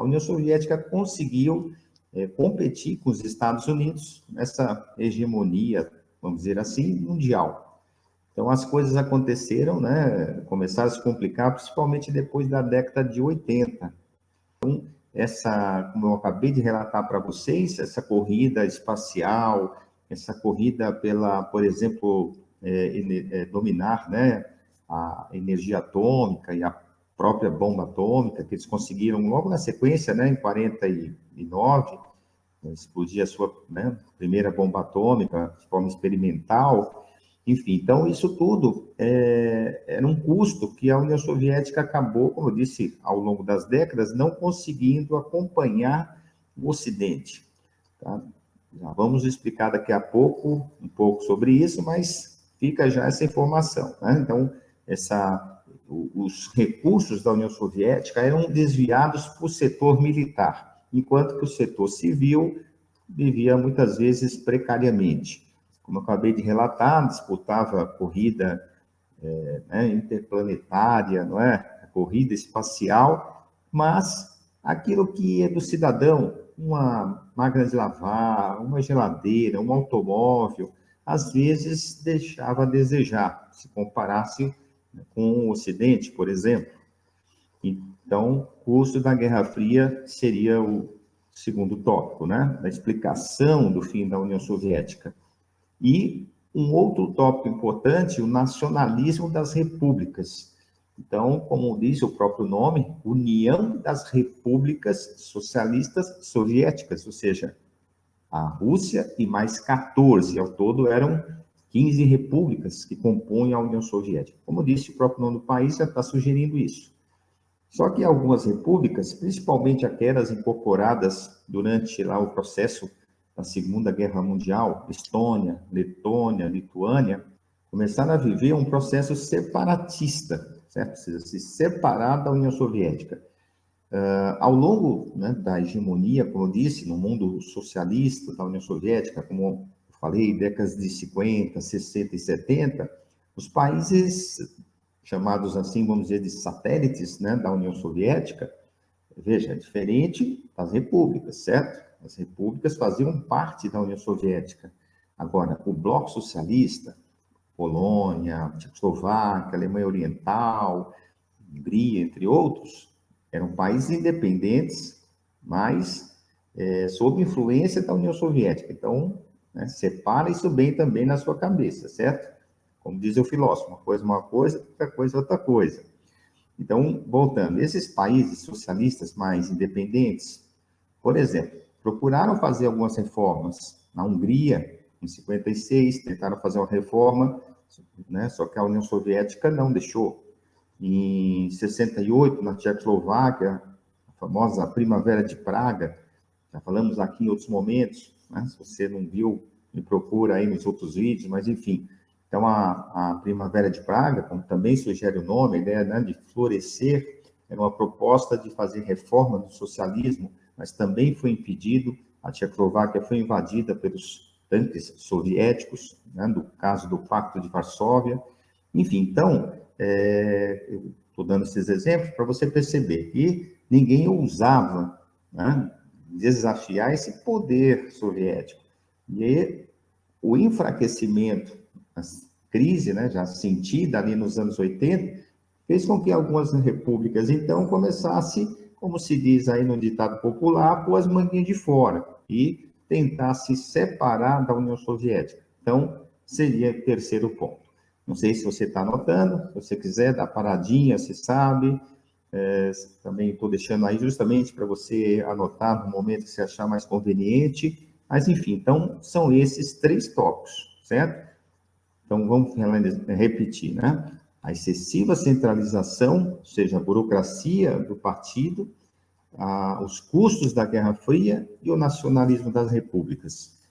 a União Soviética conseguiu competir com os Estados Unidos nessa hegemonia, vamos dizer assim, mundial. Então, as coisas aconteceram, né, começaram a se complicar, principalmente depois da década de 80. Então, como eu acabei de relatar para vocês, essa corrida espacial, essa corrida pela, por exemplo, dominar, né, a energia atômica e a própria bomba atômica, que eles conseguiram logo na sequência, né, em 49, explodir a sua, né, primeira bomba atômica de forma experimental. Enfim, então isso tudo era um custo que a União Soviética acabou, como eu disse, ao longo das décadas, não conseguindo acompanhar o Ocidente. Tá? Já vamos explicar daqui a pouco um pouco sobre isso, mas fica já essa informação. Né? Então, os recursos da União Soviética eram desviados para o setor militar, enquanto que o setor civil vivia muitas vezes precariamente. Como eu acabei de relatar, disputava corrida interplanetária, não é? A corrida espacial, mas aquilo que é do cidadão, uma máquina de lavar, uma geladeira, um automóvel, às vezes deixava a desejar, se comparasse com o Ocidente, por exemplo. Então, o custo da Guerra Fria seria o segundo tópico, né? Da explicação do fim da União Soviética. E um outro tópico importante, o nacionalismo das repúblicas. Então, como diz o próprio nome, União das Repúblicas Socialistas Soviéticas, ou seja, a Rússia e mais 14, ao todo eram 15 repúblicas que compõem a União Soviética. Como disse, o próprio nome do país já está sugerindo isso. Só que algumas repúblicas, principalmente aquelas incorporadas durante lá o processo da Segunda Guerra Mundial, Estônia, Letônia, Lituânia, começaram a viver um processo separatista, certo? Precisa se separar da União Soviética. Ao longo, né, da hegemonia, como eu disse, no mundo socialista da União Soviética, como eu falei, décadas de 50, 60 e 70, os países chamados assim, vamos dizer, de satélites, né, da União Soviética, veja, é diferente das repúblicas, certo? As repúblicas faziam parte da União Soviética. Agora, o bloco socialista, Polônia, Tchecoslováquia, Alemanha Oriental, Hungria, entre outros, eram países independentes, mas sob influência da União Soviética. Então, né, separa isso bem também na sua cabeça, certo? Como diz o filósofo, uma coisa, outra coisa, outra coisa. Então, voltando, esses países socialistas mais independentes, por exemplo, procuraram fazer algumas reformas. Na Hungria, em 56, tentaram fazer uma reforma, né, só que a União Soviética não deixou. Em 68, na Tchecoslováquia, a famosa Primavera de Praga, já falamos aqui em outros momentos, né? Se você não viu, me procura aí nos outros vídeos, mas enfim. Então, a Primavera de Praga, como também sugere o nome, a ideia, né, de florescer, era uma proposta de fazer reforma do socialismo, mas também foi impedido. A Tchecoslováquia foi invadida pelos tanques soviéticos, né, no caso do Pacto de Varsóvia. Enfim, então, eu estou dando esses exemplos para você perceber que ninguém ousava, né, desafiar esse poder soviético. E o enfraquecimento, a crise, né, já sentida ali nos anos 80, fez com que algumas repúblicas, então, começassem, como se diz aí no ditado popular, pôr as manguinhas de fora e tentar se separar da União Soviética. Então, seria o terceiro ponto. Não sei se você está anotando, se você quiser dar paradinha, você sabe. Também estou deixando aí justamente para você anotar no momento que você achar mais conveniente. Mas, enfim, então, são esses três tópicos, certo? Então, vamos repetir, né? A excessiva centralização, ou seja, a burocracia do partido, os custos da Guerra Fria e o nacionalismo das repúblicas.